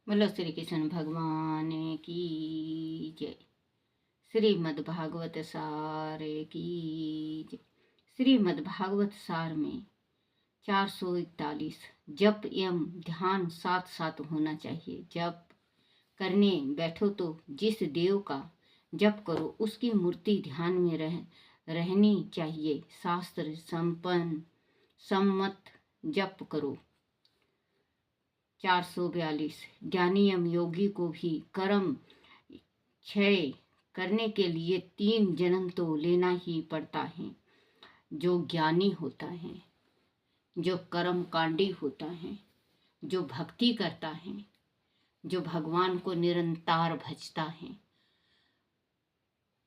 बोलो श्री कृष्ण भगवान की जय। श्रीमद् भागवत सार की जय। श्रीमद् भागवत सार में 441 जप एवं ध्यान साथ साथ होना चाहिए। जप करने बैठो तो जिस देव का जप करो उसकी मूर्ति ध्यान में रहनी चाहिए। शास्त्र संपन्न सम्मत जप करो। 442 ज्ञानी एवं योगी को भी कर्म क्षय करने के लिए 3 जन्म तो लेना ही पड़ता है। जो ज्ञानी होता है, जो कर्म कांडी होता है, जो भक्ति करता है, जो भगवान को निरंतर भजता है,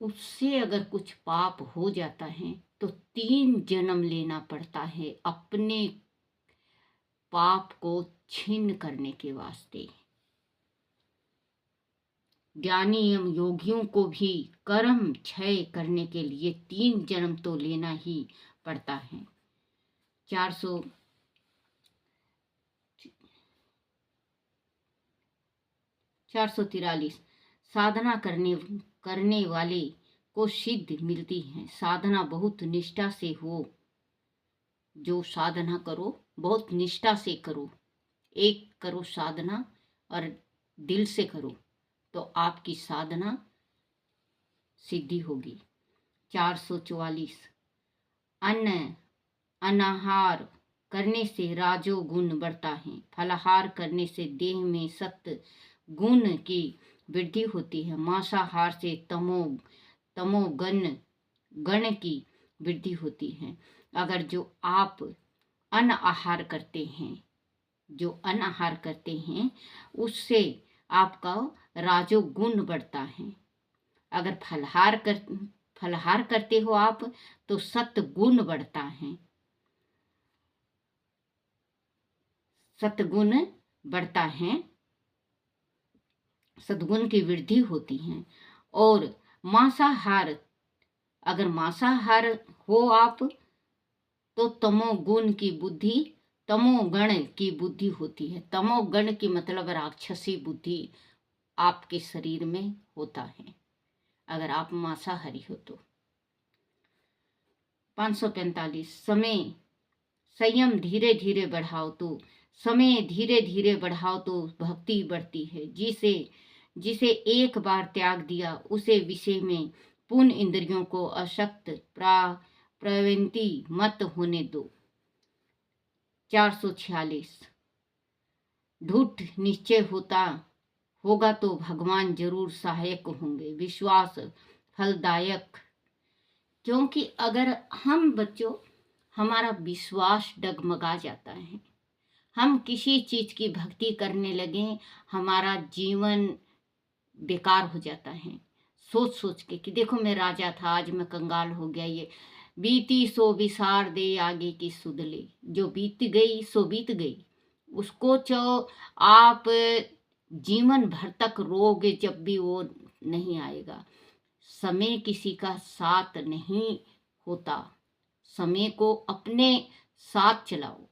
उससे अगर कुछ पाप हो जाता है तो 3 जन्म लेना पड़ता है अपने पाप को छीन करने के वास्ते। ज्ञानी एवं योगियों को भी कर्म क्षय करने के लिए 3 जन्म तो लेना ही पड़ता है। 443 साधना करने वाले को सिद्ध मिलती है। साधना बहुत निष्ठा से हो। जो साधना करो बहुत निष्ठा से करो। एक करो साधना और दिल से करो तो आपकी साधना सिद्धि होगी। 444 अन्न अनाहार करने से राजोगुण बढ़ता है। फलाहार करने से देह में सत्व गुण की वृद्धि होती है। मांसाहार से तमोगण की वृद्धि होती है। अगर जो आप अनाहार करते हैं उससे आपका राजोगुण बढ़ता है। अगर फलाहार करते हो आप तो सत्गुण बढ़ता है। सत्गुण बढ़ता है, सद्गुण की वृद्धि होती है। और अगर मांसाहार हो आप तो तमोगुण की बुद्धि, तमोगण की बुद्धि होती है। तमोगण की मतलब राक्षसी बुद्धि आपके शरीर में होता है अगर आप मांसाहारी हो तो। 545 संयम धीरे धीरे बढ़ाओ तो भक्ति बढ़ती है। जिसे एक बार त्याग दिया उसे विषय में पुण्य इंद्रियों को अशक्त प्रवृत्ति मत होने दो। 446 दृढ़ निश्चय होगा तो भगवान जरूर सहायक होंगे। विश्वास फलदायक, क्योंकि अगर हमारा विश्वास डगमगा जाता है, हम किसी चीज की भक्ति करने लगे, हमारा जीवन बेकार हो जाता है। सोच के कि देखो मैं राजा था, आज मैं कंगाल हो गया। ये बीती सो विसार दे आगे की सुध ले। जो बीत गई सो बीत गई, उसको आप जीवन भर तक रोगे जब भी वो नहीं आएगा। समय किसी का साथ नहीं होता। समय को अपने साथ चलाओ।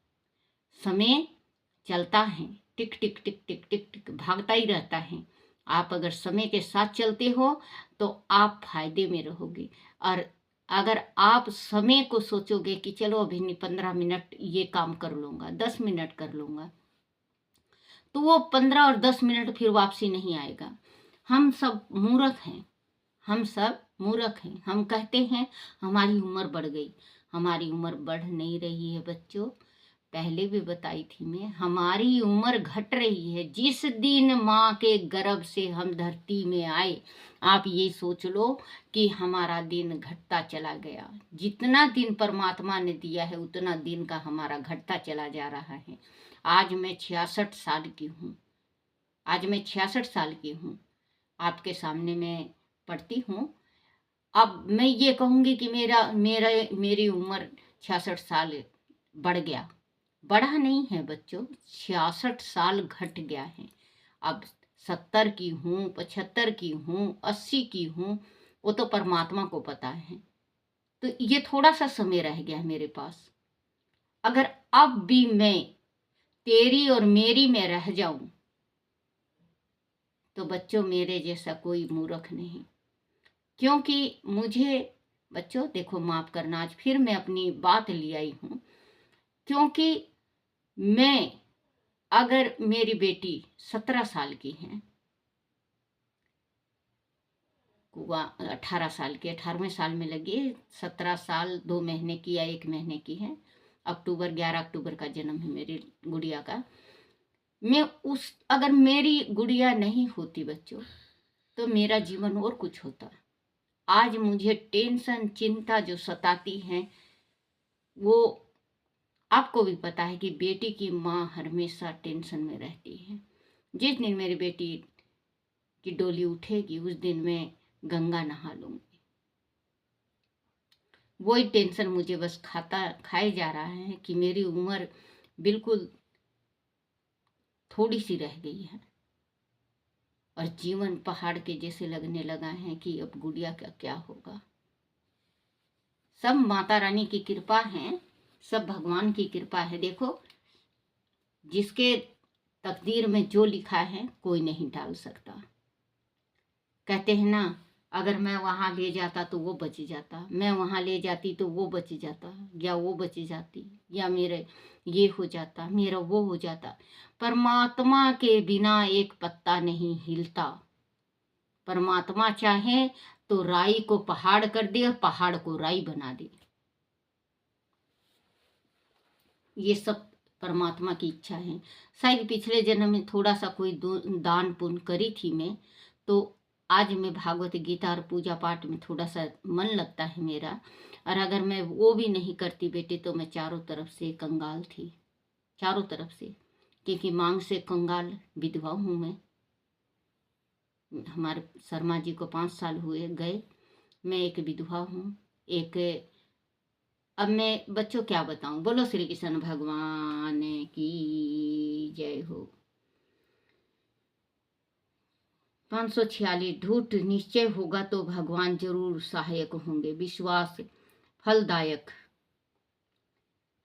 समय चलता है, टिक टिक टिक टिक टिक टिक भागता ही रहता है। आप अगर समय के साथ चलते हो तो आप फायदे में रहोगे। और अगर आप समय को सोचोगे कि चलो अभी 15 मिनट ये काम कर लूँगा, 10 मिनट कर लूँगा, तो वो 15 और 10 मिनट फिर वापसी नहीं आएगा। हम सब मूर्ख हैं। हम कहते हैं हमारी उम्र बढ़ गई। हमारी उम्र बढ़ नहीं रही है बच्चों। पहले भी बताई थी मैं, हमारी उम्र घट रही है। जिस दिन माँ के गर्भ से हम धरती में आए, आप ये सोच लो कि हमारा दिन घटता चला गया। जितना दिन परमात्मा ने दिया है उतना दिन का हमारा घटता चला जा रहा है। आज मैं 66 साल की हूँ। आपके सामने मैं पढ़ती हूँ। अब मैं ये कहूँगी कि मेरी उम्र 66 साल बढ़ गया। बढ़ा नहीं है बच्चों, 66 साल घट गया है। अब 70 की हूँ, 75 की हूँ, 80 की हूँ, वो तो परमात्मा को पता है। तो ये थोड़ा सा समय रह गया है मेरे पास। अगर अब भी मैं तेरी और मेरी में रह जाऊं तो बच्चों मेरे जैसा कोई मूर्ख नहीं। क्योंकि मुझे बच्चों देखो, माफ करना, आज फिर मैं अपनी बात ले आई हूँ। क्योंकि मैं, अगर मेरी बेटी 17 साल की है, 18 साल की, 18वें साल में लगी, 17 साल 2 महीने की या 1 महीने की है। 11 अक्टूबर का जन्म है मेरी गुड़िया का। मैं अगर मेरी गुड़िया नहीं होती बच्चों, तो मेरा जीवन और कुछ होता। आज मुझे टेंशन, चिंता जो सताती है, वो आपको भी पता है कि बेटी की माँ हमेशा टेंशन में रहती है। जिस दिन मेरी बेटी की डोली उठेगी, उस दिन मैं गंगा नहा लूंगी। वही टेंशन मुझे बस खाए जा रहा है कि मेरी उम्र बिल्कुल थोड़ी सी रह गई है और जीवन पहाड़ के जैसे लगने लगा है कि अब गुड़िया का क्या होगा। सब माता रानी की कृपा है, सब भगवान की कृपा है। देखो, जिसके तकदीर में जो लिखा है कोई नहीं टाल सकता। कहते हैं ना, अगर मैं वहां ले जाता तो वो बच जाता, मैं वहां ले जाती तो वो बच जाता, या वो बच जाती, या मेरे ये हो जाता, मेरा वो हो जाता। परमात्मा के बिना एक पत्ता नहीं हिलता। परमात्मा चाहे तो राई को पहाड़ कर दे और पहाड़ को राई बना दे। ये सब परमात्मा की इच्छा है। शायद पिछले जन्म में थोड़ा सा कोई दान पुण्य करी थी मैं, तो आज मैं भागवत गीता और पूजा पाठ में थोड़ा सा मन लगता है मेरा। और अगर मैं वो भी नहीं करती बेटे, तो मैं चारों तरफ से कंगाल थी, चारों तरफ से, क्योंकि मांग से कंगाल विधवा हूँ मैं। हमारे शर्मा जी को 5 साल हुए गए, मैं एक विधवा हूँ। अब मैं बच्चों क्या बताऊं। बोलो श्री कृष्ण भगवान की जय हो। 546 ढूंढ निश्चय होगा तो भगवान जरूर सहायक होंगे। विश्वास फलदायक,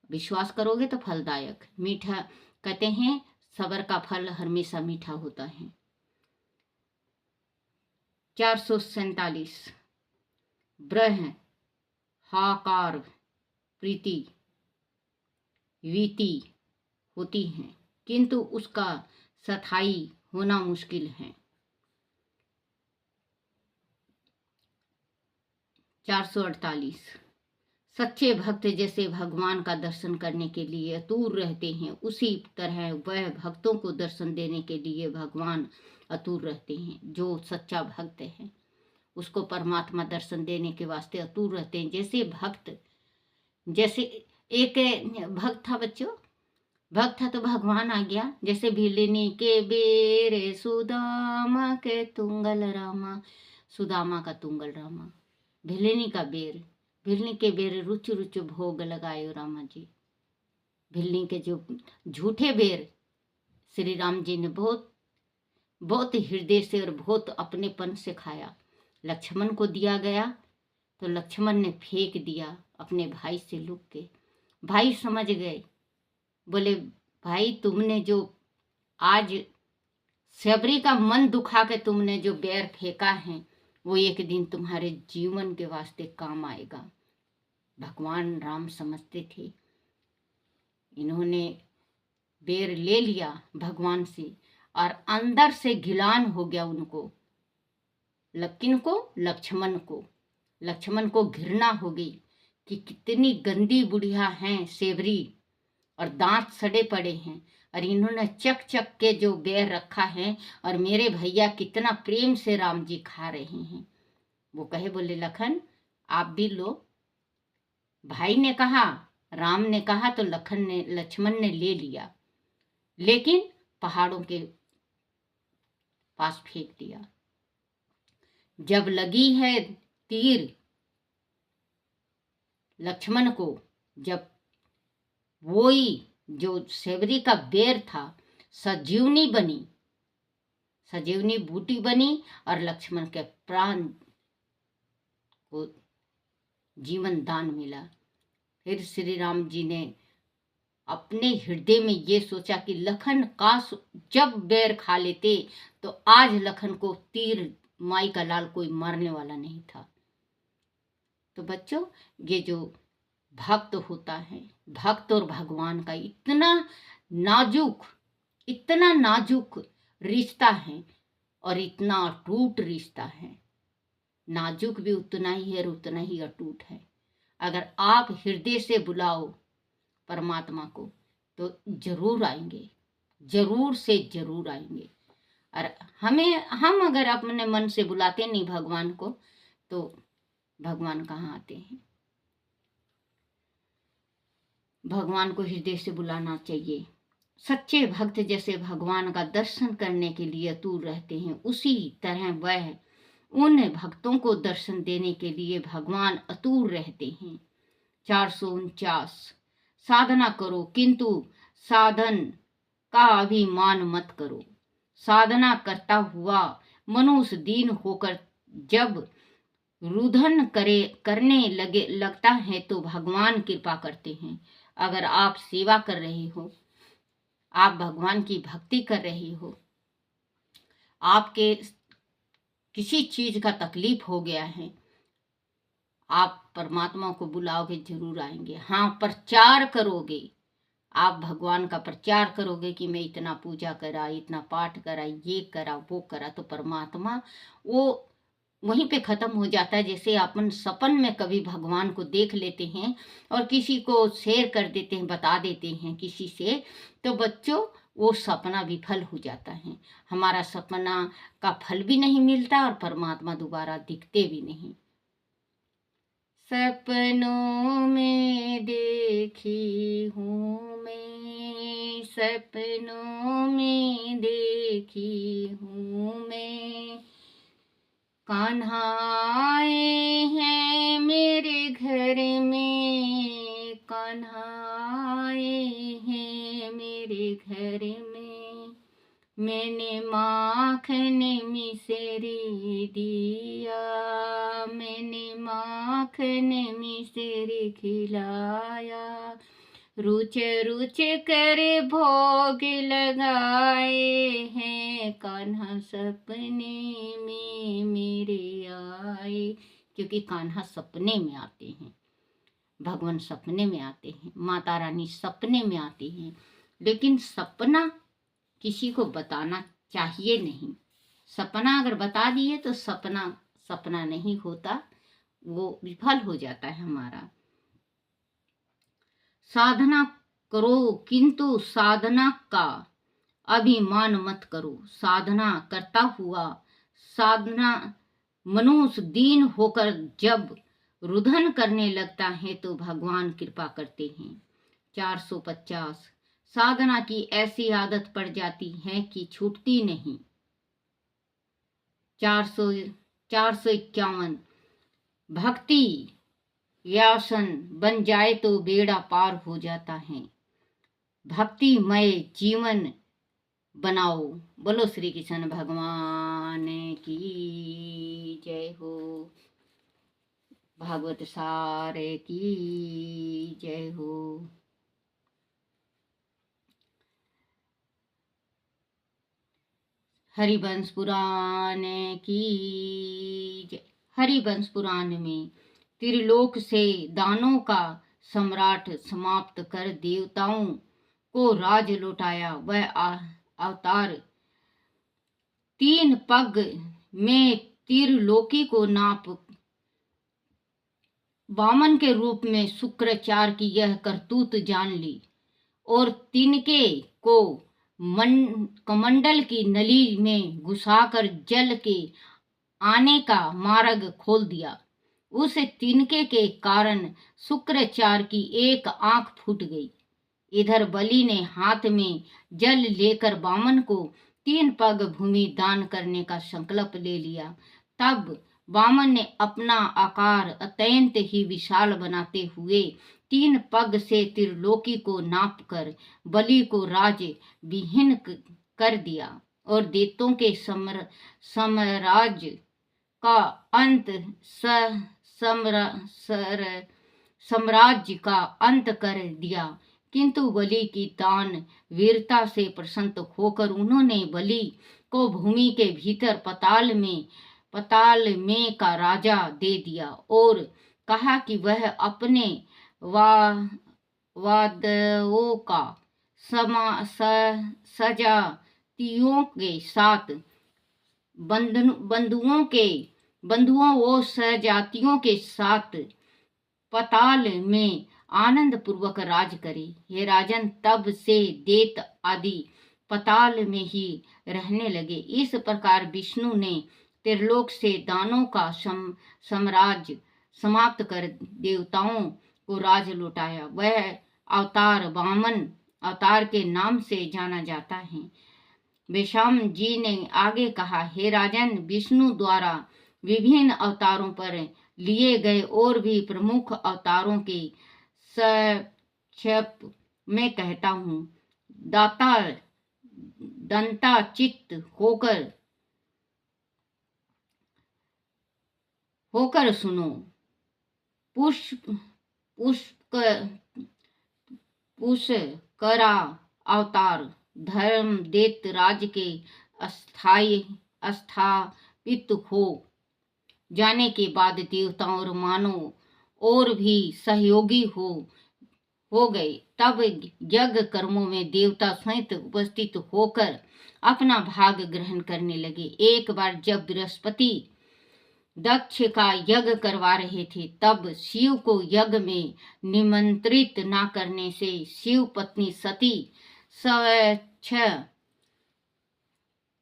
विश्वास करोगे तो फलदायक। मीठा, कहते हैं सबर का फल हमेशा मीठा होता है। 447 ब्रह्म हाकार प्रीति वीति होती है, किंतु उसका स्थायी होना मुश्किल है। 448 सच्चे भक्त जैसे भगवान का दर्शन करने के लिए अतुर रहते हैं, उसी तरह वह भक्तों को दर्शन देने के लिए भगवान अतुर रहते हैं। जो सच्चा भक्त है उसको परमात्मा दर्शन देने के वास्ते अतुर रहते हैं। जैसे भक्त, जैसे एक भक्त था बच्चों, भक्त था तो भगवान आ गया। जैसे भिलनी के बेरे सुदामा के तुंगल रामा, सुदामा का तुंगल रामा, भिलनी का बेर, भिलनी के बेर रुचु रुचु भोग लगायो रामा जी। भिलनी के जो झूठे बेर श्री राम जी ने बहुत बहुत हृदय से और बहुत अपनेपन से खाया। लक्ष्मण को दिया गया तो लक्ष्मण ने फेंक दिया अपने भाई से लुक के। भाई समझ गए, बोले भाई तुमने जो आज सबरी का मन दुखा के तुमने जो बैर फेंका है, वो एक दिन तुम्हारे जीवन के वास्ते काम आएगा। भगवान राम समझते थे। इन्होंने बैर ले लिया भगवान से और अंदर से घिलान हो गया उनको, लक्ष्मण को घृणा हो गई कि कितनी गंदी बुढ़िया हैं सेवरी, और दांत सड़े पड़े हैं, और इन्होंने चक चक के जो बैर रखा है, और मेरे भैया कितना प्रेम से राम जी खा रहे हैं। वो कहे, बोले लखन आप भी लो। भाई ने कहा, राम ने कहा, तो लक्ष्मण ने ले लिया, लेकिन पहाड़ों के पास फेंक दिया। जब लगी है तीर लक्ष्मण को, जब वही जो सेवरी का बेर था सजीवनी बनी, सजीवनी बूटी बनी, और लक्ष्मण के प्राण को जीवन दान मिला। फिर श्री राम जी ने अपने हृदय में ये सोचा कि लखन काश जब बैर खा लेते तो आज लखन को तीर माई का लाल कोई मारने वाला नहीं था। तो बच्चों, ये जो भक्त होता है, भक्त और भगवान का इतना नाजुक रिश्ता है और इतना अटूट रिश्ता है। नाजुक भी उतना ही है और उतना ही अटूट है। अगर आप हृदय से बुलाओ परमात्मा को तो जरूर आएंगे, जरूर से जरूर आएंगे। और हम अगर अपने मन से बुलाते नहीं भगवान को तो भगवान कहाँ आते हैं। भगवान को हृदय से बुलाना चाहिए। सच्चे भक्त जैसे भगवान का दर्शन करने के लिए आतुर रहते हैं, उसी तरह वह उन भक्तों को दर्शन देने के लिए भगवान आतुर रहते हैं। 449 साधना करो किंतु साधन का अभिमान मत करो। साधना करता हुआ मनुष्य दीन होकर जब रुदन करने लगता है तो भगवान कृपा करते हैं। अगर आप सेवा कर रहे हो, आप भगवान की भक्ति कर रहे हो, आपके किसी चीज का तकलीफ हो गया है, आप परमात्मा को बुलाओगे जरूर आएंगे। हाँ, प्रचार करोगे, आप भगवान का प्रचार करोगे कि मैं इतना पूजा करा, इतना पाठ करा, ये करा, वो करा, तो परमात्मा वो वहीं पे खत्म हो जाता है। जैसे अपन सपन में कभी भगवान को देख लेते हैं और किसी को शेयर कर देते हैं, बता देते हैं किसी से, तो बच्चों वो सपना विफल हो जाता है। हमारा सपना का फल भी नहीं मिलता और परमात्मा दोबारा दिखते भी नहीं। सपनों में देखी हूँ मैं, सपनों में देखी हूँ मैं, कान्हा आए हैं मेरे घर में, कान्हा आए हैं मेरे घर में, मैंने माखन मिश्री दिया, मैंने माखन मिश्री खिलाया, रुच रुच कर भोग लगाए हैं, कान्हा सपने में मेरे आए। क्योंकि कान्हा सपने में आते हैं, भगवान सपने में आते हैं, माता रानी सपने में आती हैं। लेकिन सपना किसी को बताना चाहिए नहीं। सपना अगर बता दिए तो सपना सपना नहीं होता, वो विफल हो जाता है हमारा। साधना करो किंतु साधना का अभिमान मत करो। साधना करता हुआ साधना मनुष्य दीन होकर जब रुदन करने लगता है तो भगवान कृपा करते हैं। 450 साधना की ऐसी आदत पड़ जाती है कि छूटती नहीं। 451 भक्ति व्यासन बन जाए तो बेड़ा पार हो जाता है। भक्तिमय जीवन बनाओ। बोलो श्री कृष्ण भगवान की जय हो, भागवत सार की जय हो। हरिवंश पुराण की जय। हरिवंश पुराण में त्रिलोक से दानों का सम्राट समाप्त कर देवताओं को राज लौटाया। वह अवतार 3 पग में त्रिलोकी को नाप वामन के रूप में शुक्राचार्य की यह करतूत जान ली और तिनके को कमंडल की नली में घुसाकर जल के आने का मार्ग खोल दिया। उस तिनके के कारण शुक्राचार्य की एक आंख फूट गई। इधर बलि ने हाथ में जल लेकर वामन को 3 पग भूमि दान करने का संकल्प ले लिया। तब वामन ने अपना आकार अत्यंत ही विशाल बनाते हुए 3 पग से त्रिलोकी को नापकर बलि को राज विहीन कर दिया और दैत्यों के साम्राज्य का अंत साम्राज्य का अंत कर दिया। किंतु बलि की दान वीरता से प्रसन्न होकर उन्होंने बलि को भूमि के भीतर पताल में का राजा दे दिया और कहा कि वह अपने वादों का सजातियों के साथ बंधुओं व सजातियों के साथ पताल में आनंद पूर्वक राज करे। हे राजन, तब से देत आदि पताल में ही रहने लगे। इस प्रकार विष्णु ने त्रिलोक से दानों का साम्राज्य समाप्त कर देवताओं को राज लौटाया। वह अवतार वामन अवतार के नाम से जाना जाता है। बेशाम जी ने आगे कहा, हे राजन, विष्णु द्वारा विभिन्न अवतारों पर लिए गए और भी प्रमुख अवतारों के संक्षेप में कहता हूँ। दंता चित्त होकर सुनो। पुष्करा अवतार धर्म देत राज के स्थापित हो जाने के बाद देवताओं और मानव और भी सहयोगी हो गए। तब यज्ञ कर्मों में देवता स्वयं उपस्थित होकर अपना भाग ग्रहण करने लगे। एक बार जब बृहस्पति दक्ष का यज्ञ करवा रहे थे, तब शिव को यज्ञ में निमंत्रित न करने से शिव पत्नी सती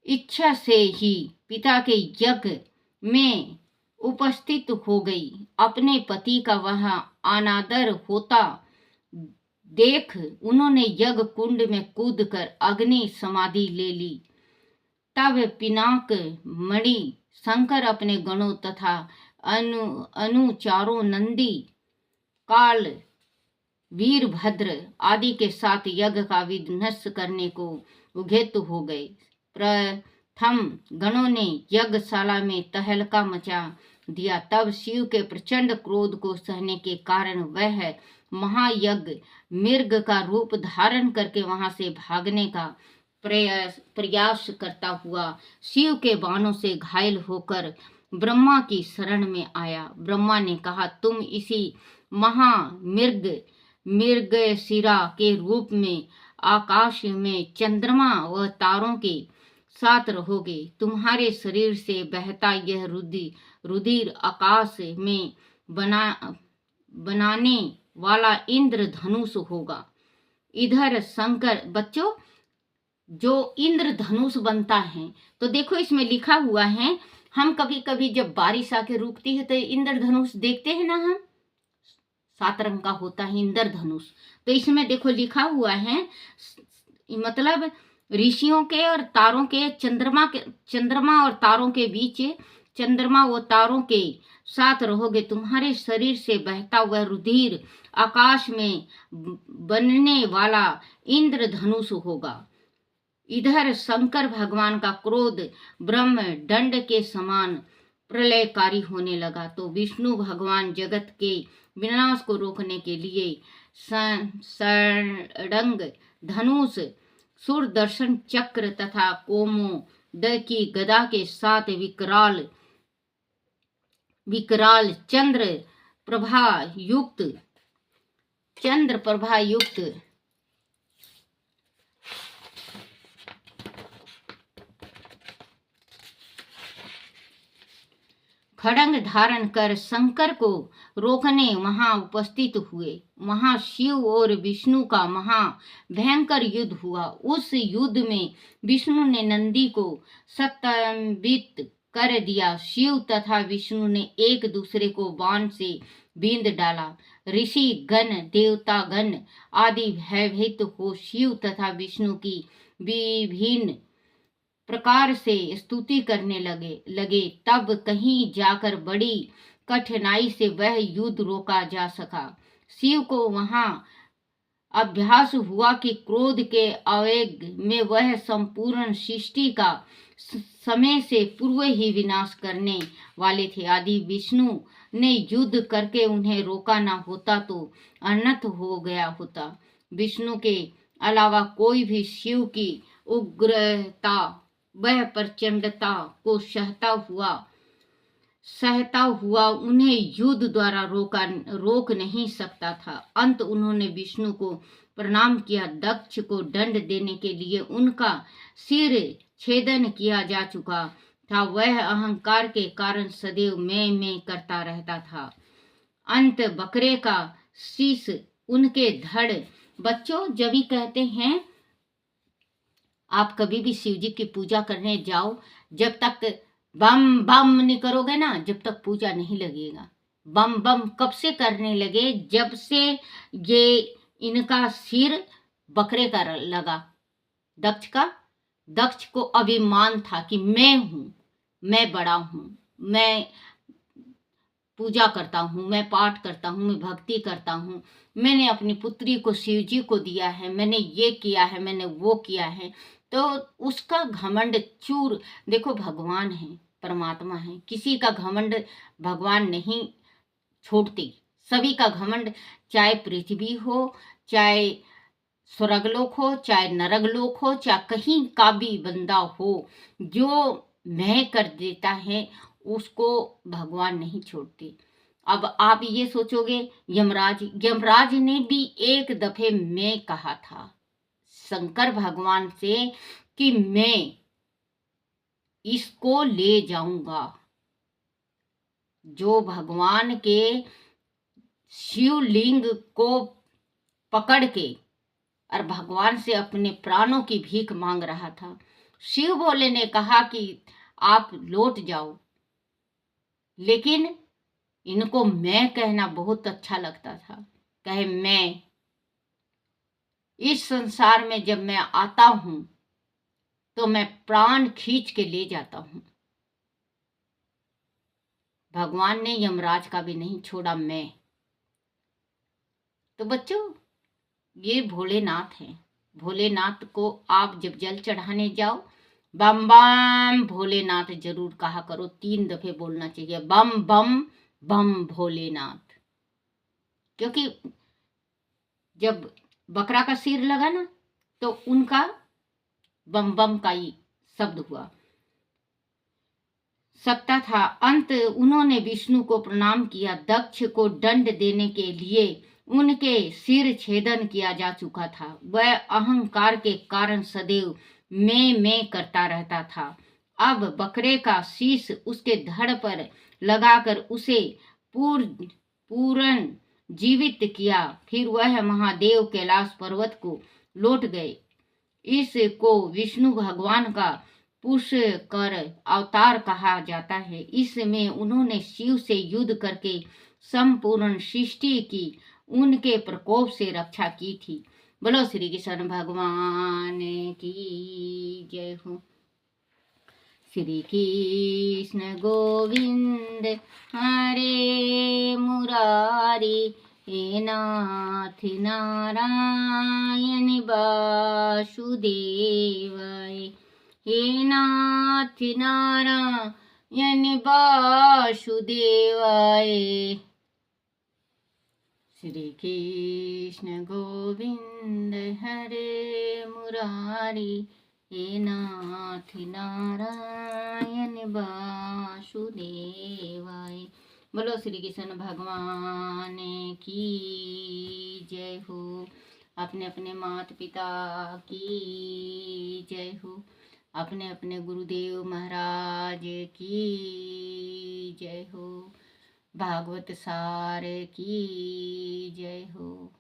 इच्छा से ही पिता के यज्ञ में उपस्थित हो गई। अपने पति का वहां अनादर होता देख उन्होंने यज्ञ कुंड में कूदकर अग्नि समाधि ले ली। तब पिनाक मणि शंकर अपने गणों तथा अनुचारों नंदी, काल, वीरभद्र आदि के साथ यज्ञ का विध्वंस करने को उद्यत हो गए। प्रथम गणों ने यज्ञशाला में तहलका मचा दिया। तब शिव के प्रचंड क्रोध को सहने के कारण वह महायज्ञ मृग का रूप धारण करके वहां से भागने का प्रयास करता हुआ शिव के बाणों से घायल होकर ब्रह्मा की शरण में आया। ब्रह्मा ने कहा, तुम इसी मृगशिरा के रूप में आकाश में चंद्रमा व तारों के साथ रहोगे। तुम्हारे शरीर से बहता यह रुधिर आकाश में बनाने वाला इंद्रधनुष होगा। इधर शंकर, बच्चों, जो इंद्रधनुष बनता है, तो देखो इसमें लिखा हुआ है, हम कभी कभी जब बारिश आके रुकती है तो इंद्रधनुष देखते हैं ना, हम 7 रंग का होता है इंद्रधनुष। तो इसमें देखो लिखा हुआ है, मतलब ऋषियों के और तारों के, चंद्रमा और तारों के बीच, चंद्रमा व तारों के साथ रहोगे। तुम्हारे शरीर से बहता हुआ रुधिर आकाश में बनने वाला इंद्रधनुष होगा। इधर शंकर भगवान का क्रोध ब्रह्म दंड के समान प्रलयकारी होने लगा। तो विष्णु भगवान जगत के विनाश को रोकने के लिए षडंग धनुष, सुदर्शन चक्र तथा कोमोद की गदा के साथ विकराल चंद्र प्रभा युक्त खड्ग धारण कर शंकर को रोकने वहां उपस्थित हुए। वहां शिव और विष्णु का महा भयंकर युद्ध हुआ। उस युद्ध में विष्णु ने नंदी को सत्तान्वित कर दिया। शिव तथा विष्णु ने एक दूसरे को बाण से बींध डाला। ऋषि गण, देवता गण आदि भयभीत हो शिव तथा विष्णु की विभिन्न प्रकार से स्तुति करने लगे। तब कहीं जाकर बड़ी कठिनाई से वह युद्ध रोका जा सका। शिव को वहां अभ्यास हुआ कि क्रोध के आवेग में वह संपूर्ण सृष्टि का समय से पूर्व ही विनाश करने वाले थे। आदि विष्णु ने युद्ध करके उन्हें रोका ना होता तो अनर्थ हो गया होता। विष्णु के अलावा कोई भी शिव की उग्रता वह प्रचंडता को सहता हुआ उन्हें युद्ध द्वारा रोक नहीं सकता था। अंत उन्होंने विष्णु को प्रणाम किया। दक्ष को दंड देने के लिए उनका सिर छेदन किया जा चुका था। वह अहंकार के कारण सदैव मैं करता रहता था। अंत बकरे का शीश उनके धड़। बच्चों, जब भी कहते हैं आप कभी भी शिव जी की पूजा करने जाओ, जब तक बम बम नहीं करोगे ना, जब तक पूजा नहीं लगेगा। बम बम कब से करने लगे? जब से ये इनका सिर बकरे का लगा। दक्ष को अभिमान था कि मैं हूं, मैं बड़ा हूं, मैं पूजा करता हूँ, मैं पाठ करता हूँ, मैं भक्ति करता हूँ, मैंने अपनी पुत्री को शिव जी को दिया है, मैंने ये किया है, मैंने वो किया है। तो उसका घमंड चूर। देखो, भगवान है, परमात्मा है, किसी का घमंड भगवान नहीं छोड़ते। सभी का घमंड, चाहे पृथ्वी हो, चाहे स्वर्गलोक हो, चाहे नरकलोक हो, चाहे कहीं का भी बंदा हो, जो मैं कर देता है उसको भगवान नहीं छोड़ते। अब आप ये सोचोगे, यमराज ने भी एक दफे मैं कहा था शंकर भगवान से कि मैं इसको ले जाऊंगा। जो भगवान के शिवलिंग को पकड़ के और भगवान से अपने प्राणों की भीख मांग रहा था। शिव भोले ने कहा कि आप लौट जाओ, लेकिन इनको मैं कहना बहुत अच्छा लगता था। कहे, मैं इस संसार में जब मैं आता हूं तो मैं प्राण खींच के ले जाता हूं। भगवान ने यमराज का भी नहीं छोड़ा। मैं तो बच्चों, ये भोलेनाथ हैं। भोलेनाथ को आप जब जल चढ़ाने जाओ, बम बम भोलेनाथ जरूर कहा करो। 3 दफे बोलना चाहिए, बम बम बम भोलेनाथ। क्योंकि जब बकरा का सिर लगा ना, तो उनका बम बम का ही शब्द हुआ सकता था। अंत उन्होंने विष्णु को प्रणाम किया। दक्ष को दंड देने के लिए उनके सिर छेदन किया जा चुका था। वह अहंकार के कारण सदैव मैं करता रहता था। अब बकरे का शीश उसके धड़ पर लगाकर उसे पूर्ण जीवित किया। फिर वह महादेव कैलाश पर्वत को लौट गए। इसको विष्णु भगवान का पुष्कर अवतार कहा जाता है। इसमें उन्होंने शिव से युद्ध करके संपूर्ण सृष्टि की उनके प्रकोप से रक्षा की थी। बोलो श्री कृष्ण भगवान की जय हो। श्री कृष्ण गोविंद हरे मुरारी, हे नाथ नारायण वासुदेवाय, हे नाथ नारायण वासुदेवाय। श्री कृष्ण गोविंद हरे मुरारी, हे नाथ नारायण वासुदेवाय। बोलो श्री कृष्ण भगवान की जय हो। अपने अपने माता पिता की जय हो। अपने अपने गुरुदेव महाराज की जय हो। भागवत सार की जय हो।